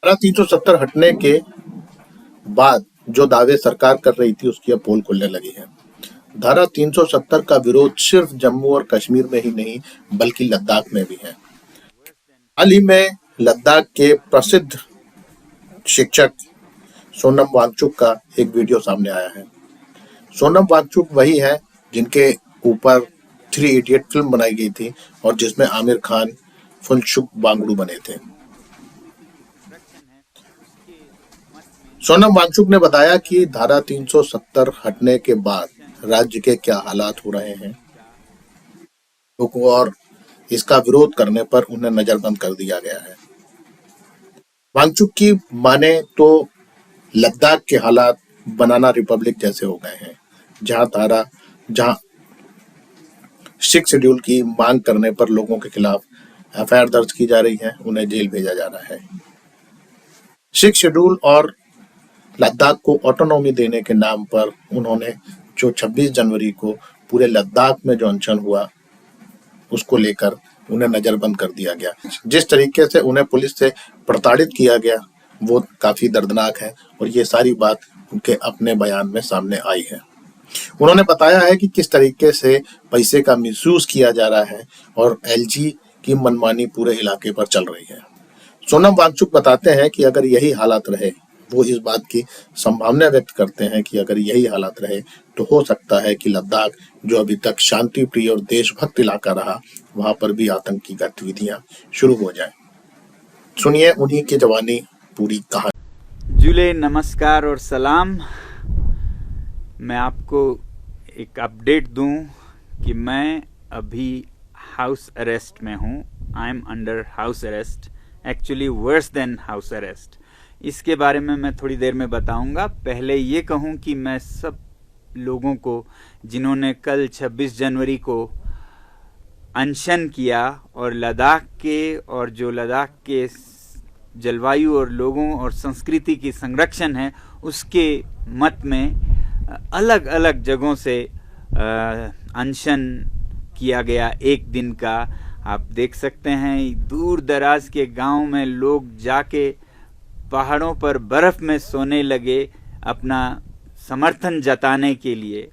धारा 370 हटने के बाद जो दावे सरकार कर रही थी उसकी अब पोल खुलने लगी है। धारा 370 का विरोध सिर्फ जम्मू और कश्मीर में ही नहीं बल्कि लद्दाख में भी है। हाल ही में लद्दाख के प्रसिद्ध शिक्षक सोनम वांगचुक का एक वीडियो सामने आया है। सोनम वांगचुक वही है जिनके ऊपर 3 इडियट फिल्म बनाई गई थी और जिसमें आमिर खान फुनसुक वांगडू बने थे। सोनम वांगचुक ने बताया कि धारा 370 हटने के बाद राज्य के क्या हालात हो रहे हैं और इसका विरोध करने पर उन्हें नजरबंद कर दिया गया है। वांगचुक की माने तो लद्दाख के हालात बनाना रिपब्लिक जैसे हो गए हैं, जहां 6 शेड्यूल की मांग करने पर लोगों के खिलाफ एफआईआर दर्ज की जा रही है, उन्हें जेल भेजा जा रहा है। 6 शेड्यूल और लद्दाख को ऑटोनॉमी देने के नाम पर उन्होंने जो 26 जनवरी को पूरे लद्दाख में जो अनशन हुआ उसको लेकर उन्हें नजरबंद कर दिया गया। जिस तरीके से उन्हें पुलिस से प्रताड़ित किया गया वो काफी दर्दनाक है और ये सारी बात उनके अपने बयान में सामने आई है। उन्होंने बताया है कि किस तरीके से पैसे का मिसयूज किया जा रहा है और एलजी की मनमानी पूरे इलाके पर चल रही है। सोनम वांगचुक बताते हैं कि अगर यही हालात रहे, वो इस बात की संभावना व्यक्त करते हैं कि अगर यही हालात रहे तो हो सकता है कि लद्दाख जो अभी तक शांति प्रिय और देशभक्त इलाका रहा, वहां पर भी आतंकी गतिविधियां शुरू हो जाएं। सुनिए उन्हीं की जवानी पूरी कहानी। जुले नमस्कार और सलाम। मैं आपको एक अपडेट दूं कि मैं अभी हाउस अरेस्ट में हूं। I am under house arrest, actually worse than house arrest. इसके बारे में मैं थोड़ी देर में बताऊंगा। पहले ये कहूं कि मैं सब लोगों को जिन्होंने कल 26 जनवरी को अनशन किया और लद्दाख के जलवायु और लोगों और संस्कृति की संरक्षण है उसके मत में अलग अलग जगहों से अनशन किया गया एक दिन का। आप देख सकते हैं दूर दराज के गांव में लोग जाके पहाड़ों पर बर्फ में सोने लगे अपना समर्थन जताने के लिए,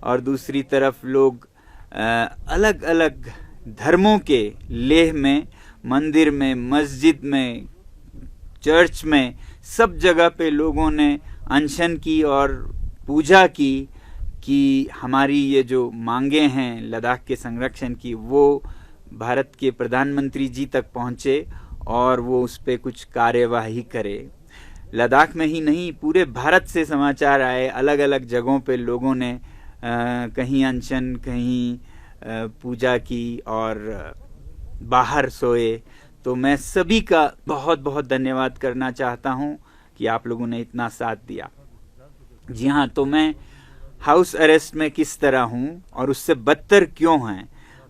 और दूसरी तरफ लोग अलग अलग धर्मों के लेह में, मंदिर में, मस्जिद में, चर्च में, सब जगह पे लोगों ने अनशन की और पूजा की कि हमारी ये जो मांगे हैं लद्दाख के संरक्षण की वो भारत के प्रधानमंत्री जी तक पहुँचे और वो उस पर कुछ कार्यवाही करे। लद्दाख में ही नहीं पूरे भारत से समाचार आए, अलग अलग जगहों पे लोगों ने कहीं अनशन, कहीं पूजा की और बाहर सोए। तो मैं सभी का बहुत बहुत धन्यवाद करना चाहता हूँ कि आप लोगों ने इतना साथ दिया। जी हाँ, तो मैं हाउस अरेस्ट में किस तरह हूँ और उससे बदतर क्यों हैं।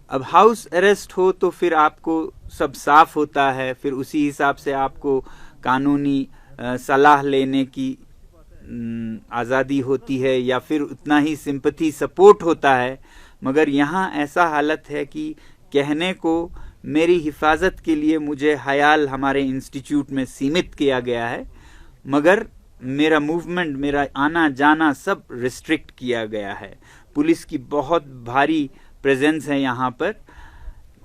अब हाउस अरेस्ट हो तो फिर आपको सब साफ होता है, फिर उसी हिसाब से आपको कानूनी सलाह लेने की आज़ादी होती है या फिर उतना ही सिंपैथी सपोर्ट होता है। मगर यहाँ ऐसा हालत है कि कहने को मेरी हिफाजत के लिए मुझे हयाल हमारे इंस्टीट्यूट में सीमित किया गया है, मगर मेरा मूवमेंट, मेरा आना जाना सब रिस्ट्रिक्ट किया गया है। पुलिस की बहुत भारी प्रेजेंस है यहाँ पर।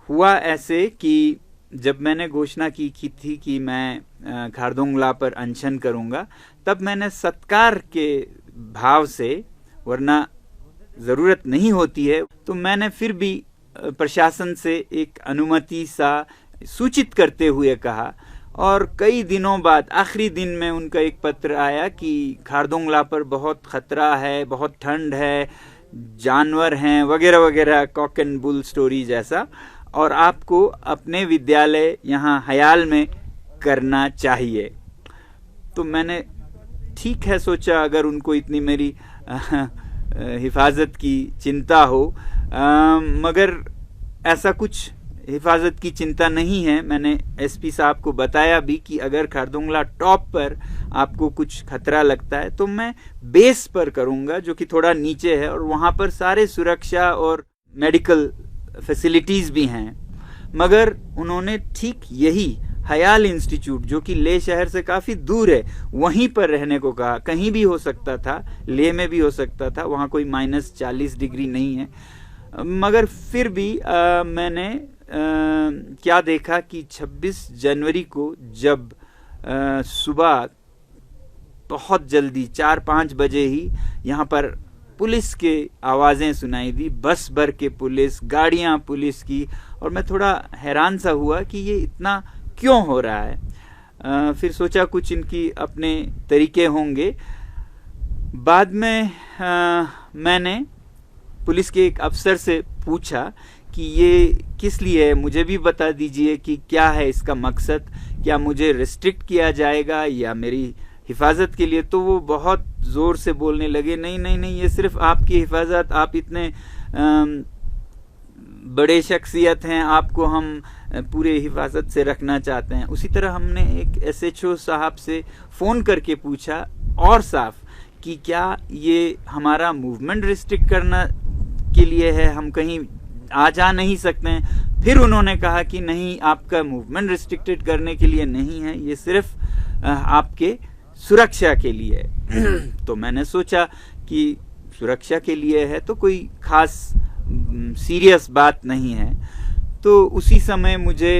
हुआ ऐसे कि जब मैंने घोषणा की थी कि मैं खारदुंगला पर अनशन करूँगा, तब मैंने सत्कार के भाव से, वरना ज़रूरत नहीं होती है, तो मैंने फिर भी प्रशासन से एक अनुमति सा सूचित करते हुए कहा। और कई दिनों बाद आखिरी दिन में उनका एक पत्र आया कि खारदुंगला पर बहुत ख़तरा है, बहुत ठंड है, जानवर हैं वगैरह वगैरह, कॉक एंड बुल स्टोरी जैसा, और आपको अपने विद्यालय यहाँ हयाल में करना चाहिए। तो मैंने ठीक है सोचा, अगर उनको इतनी मेरी हिफाजत की चिंता हो, मगर ऐसा कुछ हिफाजत की चिंता नहीं है। मैंने एसपी साहब को बताया भी कि अगर खारदुंगला टॉप पर आपको कुछ खतरा लगता है तो मैं बेस पर करूँगा जो कि थोड़ा नीचे है, और वहाँ पर सारे सुरक्षा और मेडिकल फैसिलिटीज़ भी हैं। मगर उन्होंने ठीक यही हयाल इंस्टीट्यूट जो कि लेह शहर से काफ़ी दूर है, वहीं पर रहने को कहा। कहीं भी हो सकता था, लेह में भी हो सकता था, वहाँ कोई -40 डिग्री नहीं है। मगर फिर भी मैंने क्या देखा कि 26 जनवरी को जब सुबह बहुत जल्दी 4-5 बजे ही यहाँ पर पुलिस के आवाज़ें सुनाई दी, बस भर के पुलिस, गाड़ियाँ पुलिस की, और मैं थोड़ा हैरान सा हुआ कि ये इतना क्यों हो रहा है। फिर सोचा कुछ इनकी अपने तरीके होंगे। बाद में मैंने पुलिस के एक अफसर से पूछा कि ये किस लिए है, मुझे भी बता दीजिए कि क्या है इसका मकसद, क्या मुझे रिस्ट्रिक्ट किया जाएगा या मेरी हिफाजत के लिए। तो वो बहुत ज़ोर से बोलने लगे, नहीं नहीं नहीं, ये सिर्फ आपकी हिफाजत, आप इतने बड़े शख्सियत हैं, आपको हम पूरे हिफाजत से रखना चाहते हैं। उसी तरह हमने एक SHO साहब से फ़ोन करके पूछा और साफ कि क्या ये हमारा मूवमेंट रिस्ट्रिक्ट करना के लिए है, हम कहीं आ जा नहीं सकते हैं। फिर उन्होंने कहा कि नहीं, आपका मूवमेंट रिस्ट्रिक्टेड करने के लिए नहीं है, ये सिर्फ आपके सुरक्षा के लिए है। तो मैंने सोचा कि सुरक्षा के लिए है तो कोई खास सीरियस बात नहीं है। तो उसी समय मुझे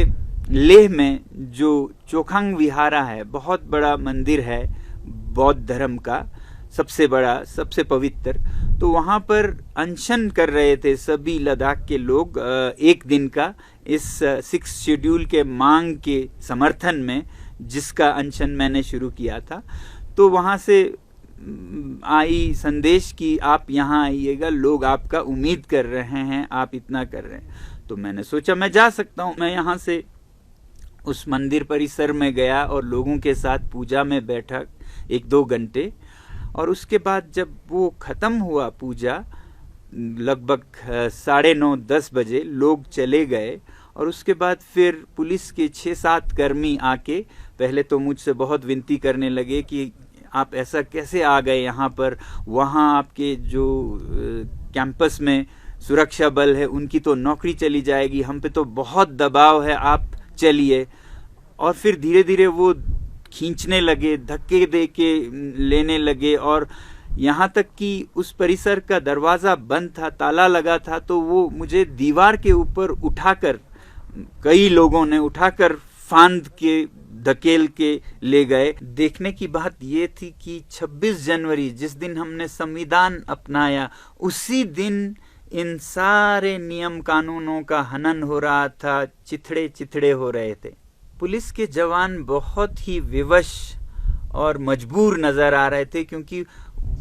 लेह में जो चोखांग विहारा है, बहुत बड़ा मंदिर है बौद्ध धर्म का, सबसे बड़ा, सबसे पवित्र, तो वहाँ पर अनशन कर रहे थे सभी लद्दाख के लोग एक दिन का, इस 6 शेड्यूल के मांग के समर्थन में, जिसका अनशन मैंने शुरू किया था। तो वहाँ से आई संदेश कि आप यहाँ आइएगा, लोग आपका उम्मीद कर रहे हैं, आप इतना कर रहे हैं। तो मैंने सोचा मैं जा सकता हूँ। मैं यहाँ से उस मंदिर परिसर में गया और लोगों के साथ पूजा में बैठा 1-2 घंटे, और उसके बाद जब वो ख़त्म हुआ पूजा, लगभग 9:30-10 बजे लोग चले गए, और उसके बाद फिर पुलिस के 6-7 कर्मी आके पहले तो मुझसे बहुत विनती करने लगे कि आप ऐसा कैसे आ गए यहाँ पर, वहाँ आपके जो कैंपस में सुरक्षा बल है उनकी तो नौकरी चली जाएगी, हम पे तो बहुत दबाव है, आप चलिए। और फिर धीरे धीरे वो खींचने लगे, धक्के दे के लेने लगे, और यहाँ तक कि उस परिसर का दरवाज़ा बंद था, ताला लगा था, तो वो मुझे दीवार के ऊपर उठाकर, कई लोगों ने उठाकर फांद के धकेल के ले गए। देखने की बात ये थी कि 26 जनवरी जिस दिन हमने संविधान अपनाया, उसी दिन इन सारे नियम कानूनों का हनन हो रहा था, चिथड़े चिथड़े हो रहे थे। पुलिस के जवान बहुत ही विवश और मजबूर नज़र आ रहे थे, क्योंकि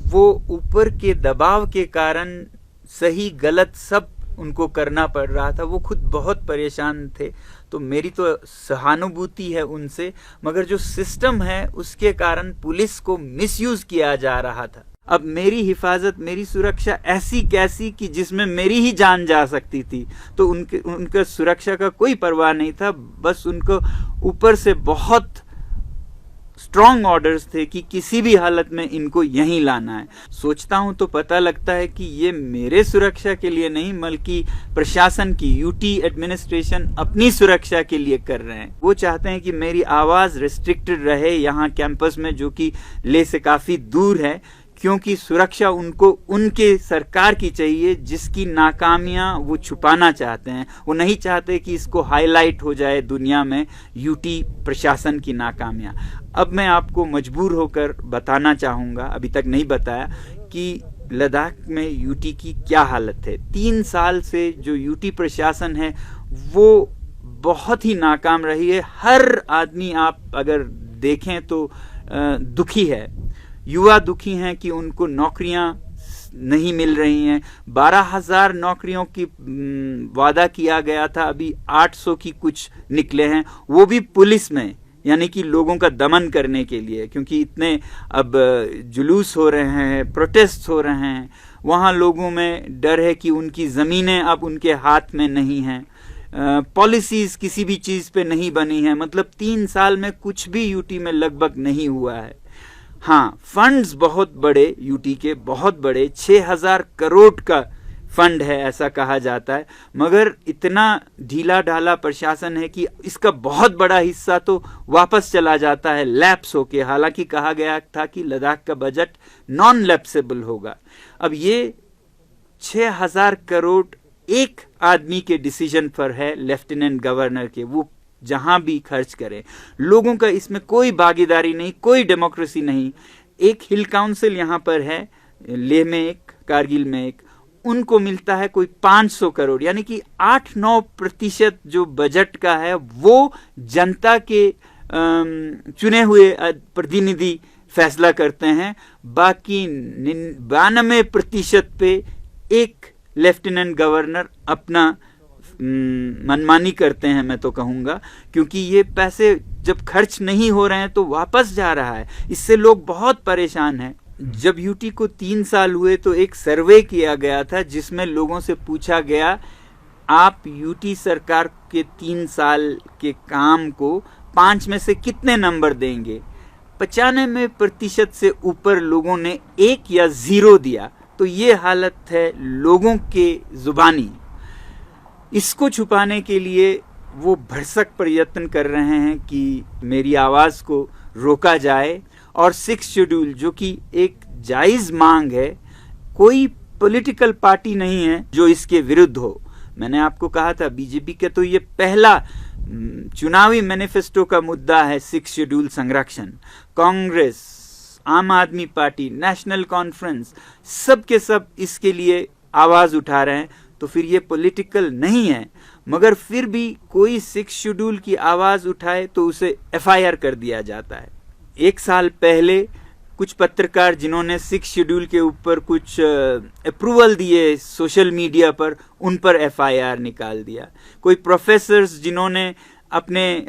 वो ऊपर के दबाव के कारण सही गलत सब उनको करना पड़ रहा था। वो खुद बहुत परेशान थे। तो मेरी तो सहानुभूति है उनसे, मगर जो सिस्टम है उसके कारण पुलिस को मिसयूज किया जा रहा था। अब मेरी हिफाजत, मेरी सुरक्षा ऐसी कैसी कि जिसमें मेरी ही जान जा सकती थी, तो उनका सुरक्षा का कोई परवाह नहीं था। बस उनको ऊपर से बहुत स्ट्रॉन्ग ऑर्डर्स थे कि किसी भी हालत में इनको यहीं लाना है। सोचता हूं तो पता लगता है कि ये मेरे सुरक्षा के लिए नहीं, बल्कि प्रशासन की, यूटी एडमिनिस्ट्रेशन अपनी सुरक्षा के लिए कर रहे हैं। वो चाहते हैं कि मेरी आवाज़ रिस्ट्रिक्टेड रहे यहाँ कैंपस में, जो कि लेह से काफ़ी दूर है, क्योंकि सुरक्षा उनको उनके सरकार की चाहिए, जिसकी नाकामियां वो छुपाना चाहते हैं। वो नहीं चाहते कि इसको हाईलाइट हो जाए दुनिया में यूटी प्रशासन की नाकामियां। अब मैं आपको मजबूर होकर बताना चाहूँगा, अभी तक नहीं बताया, कि लद्दाख में यूटी की क्या हालत है। 3 साल से जो यूटी प्रशासन है वो बहुत ही नाकाम रही है। हर आदमी आप अगर देखें तो दुखी है। युवा दुखी हैं कि उनको नौकरियां नहीं मिल रही हैं। 12,000 नौकरियों की वादा किया गया था, अभी 800 की कुछ निकले हैं, वो भी पुलिस में, यानी कि लोगों का दमन करने के लिए, क्योंकि इतने अब जुलूस हो रहे हैं, प्रोटेस्ट हो रहे हैं। वहाँ लोगों में डर है कि उनकी ज़मीनें अब उनके हाथ में नहीं हैं। पॉलिसीज़ किसी भी चीज़ पे नहीं बनी है। मतलब 3 साल में कुछ भी यूटी में लगभग नहीं हुआ है। हाँ, फंड्स बहुत बड़े, यूटी के बहुत बड़े, 6,000 करोड़ का फंड है ऐसा कहा जाता है, मगर इतना ढीला ढाला प्रशासन है कि इसका बहुत बड़ा हिस्सा तो वापस चला जाता है लैप्स होके। हालांकि कहा गया था कि लद्दाख का बजट नॉन लैप्सेबल होगा। अब ये 6,000 करोड़ एक आदमी के डिसीजन पर है, लेफ्टिनेंट गवर्नर के, वो जहां भी खर्च करें। लोगों का इसमें कोई भागीदारी नहीं, कोई डेमोक्रेसी नहीं। एक हिल काउंसिल यहाँ पर है, लेह में एक, कारगिल में एक, उनको मिलता है कोई 500 करोड़, यानी कि 8-9% जो बजट का है वो जनता के चुने हुए प्रतिनिधि फैसला करते हैं। बाकी 92% पे एक लेफ्टिनेंट गवर्नर अपना मनमानी करते हैं, मैं तो कहूँगा, क्योंकि ये पैसे जब खर्च नहीं हो रहे हैं तो वापस जा रहा है। इससे लोग बहुत परेशान हैं। जब यूटी को 3 साल हुए तो एक सर्वे किया गया था जिसमें लोगों से पूछा गया, आप यूटी सरकार के 3 साल के काम को 5 में से कितने नंबर देंगे? 95% से ऊपर लोगों ने 1 या 0 दिया। तो ये हालत है लोगों के जुबानी। इसको छुपाने के लिए वो भरसक प्रयत्न कर रहे हैं कि मेरी आवाज़ को रोका जाए। और 6 शेड्यूल जो कि एक जायज़ मांग है, कोई पॉलिटिकल पार्टी नहीं है जो इसके विरुद्ध हो। मैंने आपको कहा था बीजेपी के तो ये पहला चुनावी मैनिफेस्टो का मुद्दा है 6 शेड्यूल संरक्षण। कांग्रेस, आम आदमी पार्टी, नेशनल कॉन्फ्रेंस, सब के सब इसके लिए आवाज़ उठा रहे हैं। तो फिर ये पॉलिटिकल नहीं है। मगर फिर भी कोई 6 शेड्यूल की आवाज़ उठाए तो उसे FIR कर दिया जाता है। 1 साल पहले कुछ पत्रकार जिन्होंने 6 शेड्यूल के ऊपर कुछ अप्रूवल दिए सोशल मीडिया पर, उन पर FIR निकाल दिया। कोई प्रोफेसर्स जिन्होंने अपने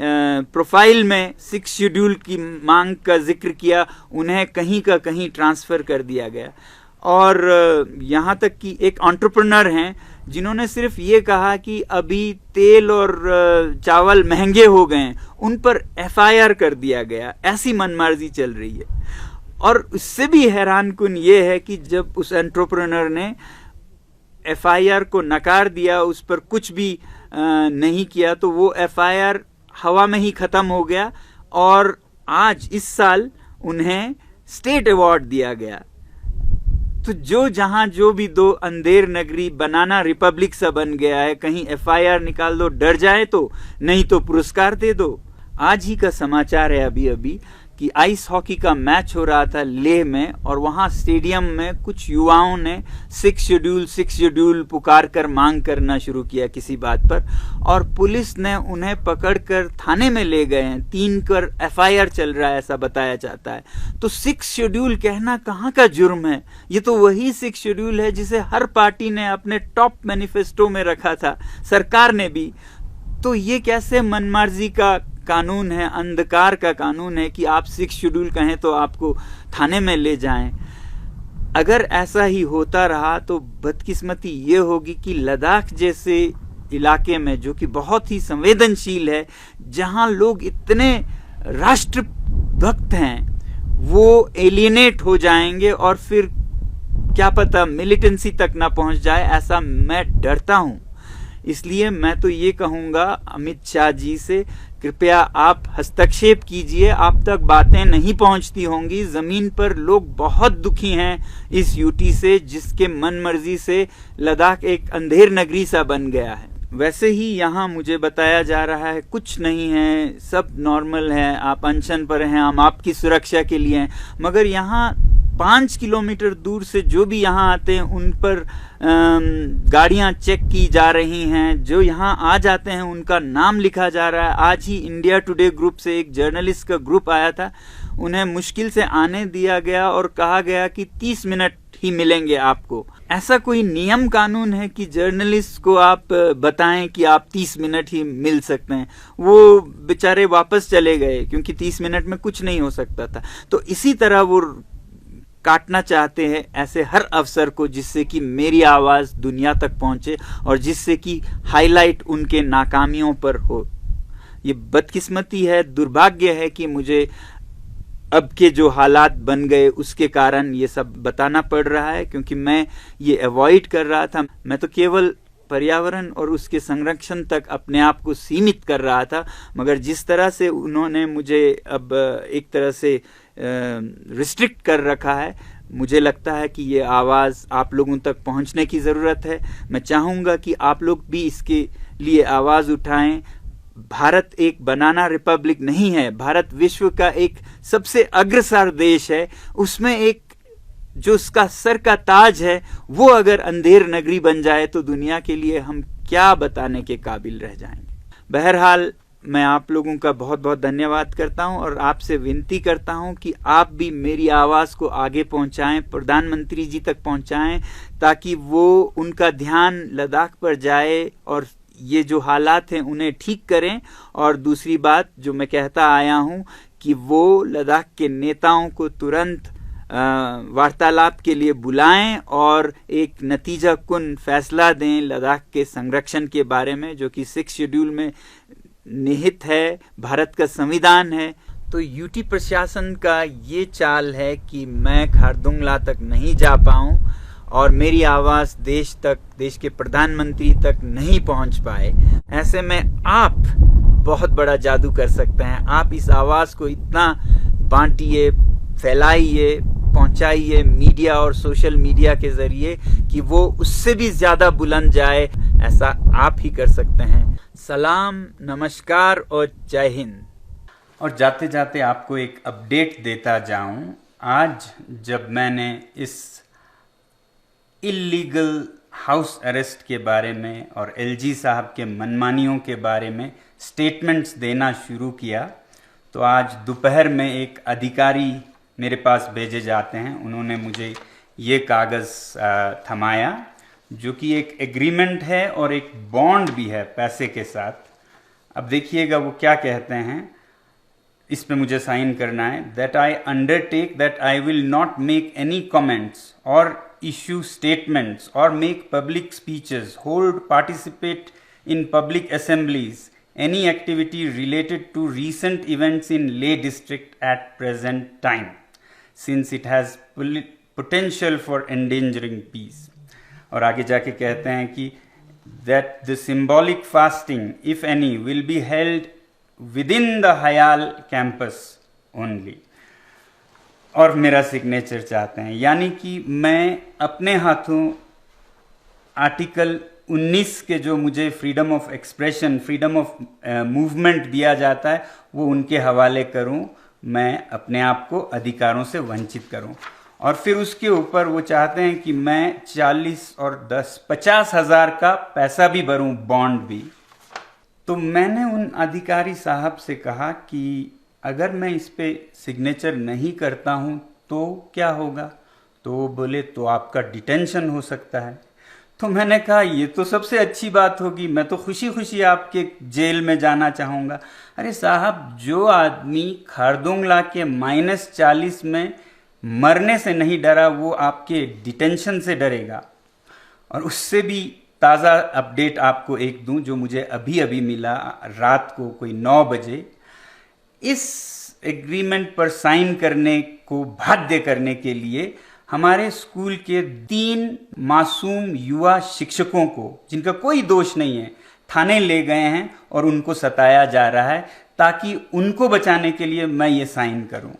प्रोफाइल में 6 शेड्यूल की मांग का जिक्र किया, उन्हें कहीं का कहीं ट्रांसफ़र कर दिया गया। और यहाँ तक कि एक एंटरप्रेन्योर हैं जिन्होंने सिर्फ ये कहा कि अभी तेल और चावल महंगे हो गए, उन पर FIR कर दिया गया। ऐसी मनमर्जी चल रही है। और उससे भी हैरानकुन ये है कि जब उस एंटरप्रेन्योर ने FIR को नकार दिया, उस पर कुछ भी नहीं किया, तो वो FIR हवा में ही ख़त्म हो गया। और आज इस साल उन्हें स्टेट अवार्ड दिया गया। तो जहां जो भी दो अंधेर नगरी बनाना रिपब्लिक सा बन गया है। कहीं FIR निकाल दो, डर जाए तो, नहीं तो पुरस्कार दे दो। आज ही का समाचार है अभी अभी कि आइस हॉकी का मैच हो रहा था लेह में, और वहां स्टेडियम में कुछ युवाओं ने 6 शेड्यूल पुकार कर मांग करना शुरू किया किसी बात पर, और पुलिस ने उन्हें पकड़कर थाने में ले गए हैं। 3 कर FIR चल रहा है ऐसा बताया जाता है। तो 6 शेड्यूल कहना कहाँ का जुर्म है? ये तो वही 6 शेड्यूल है जिसे हर पार्टी ने अपने टॉप मैनिफेस्टो में रखा था, सरकार ने भी। तो ये कैसे मनमर्जी का कानून है, अंधकार का कानून है कि आप 6 शेड्यूल कहें तो आपको थाने में ले जाएं। अगर ऐसा ही होता रहा तो बदकिस्मती ये होगी कि लद्दाख जैसे इलाके में, जो कि बहुत ही संवेदनशील है, जहां लोग इतने राष्ट्रभक्त हैं, वो एलियनेट हो जाएंगे और फिर क्या पता मिलिटेंसी तक ना पहुंच जाए, ऐसा मैं डरता हूं। इसलिए मैं तो ये कहूँगा अमित शाह जी से, कृपया आप हस्तक्षेप कीजिए। आप तक बातें नहीं पहुंचती होंगी। ज़मीन पर लोग बहुत दुखी हैं इस यूटी से, जिसके मन मर्जी से लद्दाख एक अंधेर नगरी सा बन गया है। वैसे ही यहाँ मुझे बताया जा रहा है कुछ नहीं है, सब नॉर्मल है, आप अनशन पर हैं, हम आपकी सुरक्षा के लिए हैं। मगर यहाँ 5 किलोमीटर दूर से जो भी यहाँ आते हैं उन पर गाड़ियाँ चेक की जा रही हैं। जो यहाँ आ जाते हैं उनका नाम लिखा जा रहा है। आज ही इंडिया टुडे ग्रुप से एक जर्नलिस्ट का ग्रुप आया था, उन्हें मुश्किल से आने दिया गया और कहा गया कि 30 मिनट ही मिलेंगे आपको। ऐसा कोई नियम कानून है कि जर्नलिस्ट को आप बताएं कि आप 30 मिनट ही मिल सकते हैं? वो बेचारे वापस चले गए क्योंकि 30 मिनट में कुछ नहीं हो सकता था। तो इसी तरह वो काटना चाहते हैं ऐसे हर अवसर को, जिससे कि मेरी आवाज़ दुनिया तक पहुंचे और जिससे कि हाईलाइट उनके नाकामियों पर हो। ये बदकिस्मती है, दुर्भाग्य है कि मुझे अब के जो हालात बन गए उसके कारण ये सब बताना पड़ रहा है, क्योंकि मैं ये अवॉइड कर रहा था। मैं तो केवल पर्यावरण और उसके संरक्षण तक अपने आप को सीमित कर रहा था, मगर जिस तरह से उन्होंने मुझे अब एक तरह से रिस्ट्रिक्ट कर रखा है, मुझे लगता है कि ये आवाज़ आप लोगों तक पहुंचने की ज़रूरत है। मैं चाहूँगा कि आप लोग भी इसके लिए आवाज़ उठाएं। भारत एक बनाना रिपब्लिक नहीं है, भारत विश्व का एक सबसे अग्रसर देश है। उसमें एक जो उसका सर का ताज है, वो अगर अंधेर नगरी बन जाए तो दुनिया के लिए हम क्या बताने के काबिल रह जाएंगे। बहरहाल मैं आप लोगों का बहुत बहुत धन्यवाद करता हूं और आपसे विनती करता हूं कि आप भी मेरी आवाज़ को आगे पहुंचाएं, प्रधानमंत्री जी तक पहुंचाएं, ताकि वो उनका ध्यान लद्दाख पर जाए और ये जो हालात हैं उन्हें ठीक करें। और दूसरी बात जो मैं कहता आया हूं कि वो लद्दाख के नेताओं को तुरंत वार्तालाप के लिए बुलाएं और एक नतीजा कुन फैसला दें लद्दाख के संरक्षण के बारे में, जो कि 6 शेड्यूल में निहित है, भारत का संविधान है। तो यूटी प्रशासन का ये चाल है कि मैं खारदुंगला तक नहीं जा पाऊं और मेरी आवाज़ देश तक, देश के प्रधानमंत्री तक नहीं पहुंच पाए। ऐसे में आप बहुत बड़ा जादू कर सकते हैं। आप इस आवाज़ को इतना बांटिए, फैलाइए, पहुंचाइए मीडिया और सोशल मीडिया के ज़रिए कि वो उससे भी ज़्यादा बुलंद जाए। ऐसा आप ही कर सकते हैं। सलाम, नमस्कार और जय हिंद। और जाते जाते आपको एक अपडेट देता जाऊं। आज जब मैंने इस इल्लीगल हाउस अरेस्ट के बारे में और एलजी साहब के मनमानियों के बारे में स्टेटमेंट्स देना शुरू किया, तो आज दोपहर में एक अधिकारी मेरे पास भेजे जाते हैं। उन्होंने मुझे ये कागज़ थमाया, जो कि एक एग्रीमेंट है और एक बॉन्ड भी है पैसे के साथ। अब देखिएगा वो क्या कहते हैं। इस पे मुझे साइन करना है। That I undertake that I will not make any comments और issue statements or make public speeches, hold, participate in public assemblies, any activity related to recent events in Leh district at present time, since it has potential for endangering peace. और आगे जाके कहते हैं कि that the symbolic fasting, if any, will be held within the Hayal campus only. और मेरा signature चाहते हैं, यानी कि मैं अपने हाथों आर्टिकल 19 के जो मुझे freedom of expression, freedom of movement दिया जाता है, वो उनके हवाले करूं। मैं अपने आप को अधिकारों से वंचित करूं। और फिर उसके ऊपर वो चाहते हैं कि मैं 40 और 10 50,000 का पैसा भी भरूं, बॉन्ड भी। तो मैंने उन अधिकारी साहब से कहा कि अगर मैं इस पे सिग्नेचर नहीं करता हूँ तो क्या होगा? तो वो बोले तो आपका डिटेंशन हो सकता है। तो मैंने कहा ये तो सबसे अच्छी बात होगी, मैं तो खुशी खुशी आपके जेल में जाना चाहूँगा। अरे साहब, जो आदमी खारदुंगला के -40 में मरने से नहीं डरा, वो आपके डिटेंशन से डरेगा। और उससे भी ताज़ा अपडेट आपको एक दूं जो मुझे अभी अभी मिला रात को कोई 9 बजे। इस एग्रीमेंट पर साइन करने को बाध्य करने के लिए हमारे स्कूल के 3 मासूम युवा शिक्षकों को, जिनका कोई दोष नहीं है, थाने ले गए हैं और उनको सताया जा रहा है ताकि उनको बचाने के लिए मैं ये साइन करूं।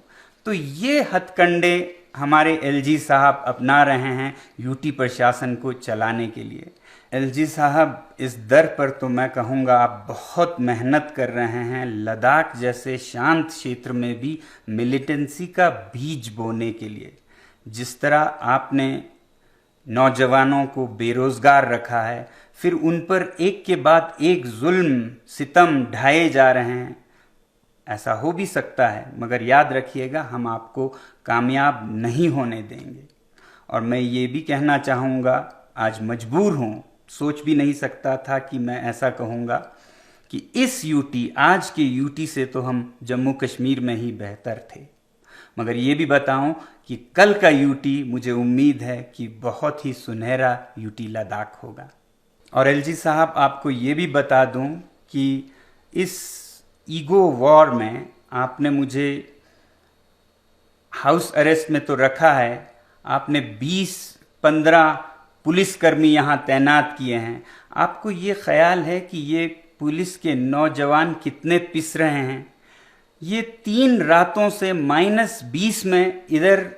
तो ये हथकंडे हमारे एलजी साहब अपना रहे हैं यूटी प्रशासन को चलाने के लिए। एलजी साहब, इस दर पर तो मैं कहूँगा आप बहुत मेहनत कर रहे हैं लद्दाख जैसे शांत क्षेत्र में भी मिलिटेंसी का बीज बोने के लिए। जिस तरह आपने नौजवानों को बेरोजगार रखा है, फिर उन पर एक के बाद एक जुल्म सितम ढाए जा रहे हैं, ऐसा हो भी सकता है, मगर याद रखिएगा हम आपको कामयाब नहीं होने देंगे। और मैं ये भी कहना चाहूँगा, आज मजबूर हूँ, सोच भी नहीं सकता था कि मैं ऐसा कहूँगा कि इस यूटी, आज के यूटी से तो हम जम्मू कश्मीर में ही बेहतर थे। मगर ये भी बताऊं कि कल का यूटी मुझे उम्मीद है कि बहुत ही सुनहरा यूटी लद्दाख होगा। और एलजी साहब, आपको ये भी बता दूं कि इस ईगो वॉर में आपने मुझे हाउस अरेस्ट में तो रखा है, आपने 20-15 पुलिसकर्मी यहाँ तैनात किए हैं। आपको ये ख्याल है कि ये पुलिस के नौजवान कितने पिस रहे हैं? ये 3 रातों से -20 में इधर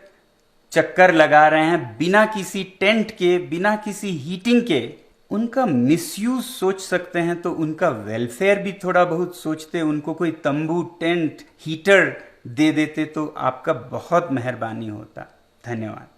चक्कर लगा रहे हैं, बिना किसी टेंट के, बिना किसी हीटिंग के। उनका मिसयूज सोच सकते हैं तो उनका वेलफेयर भी थोड़ा बहुत सोचते, उनको कोई तंबू, टेंट, हीटर दे देते तो आपका बहुत मेहरबानी होता। धन्यवाद।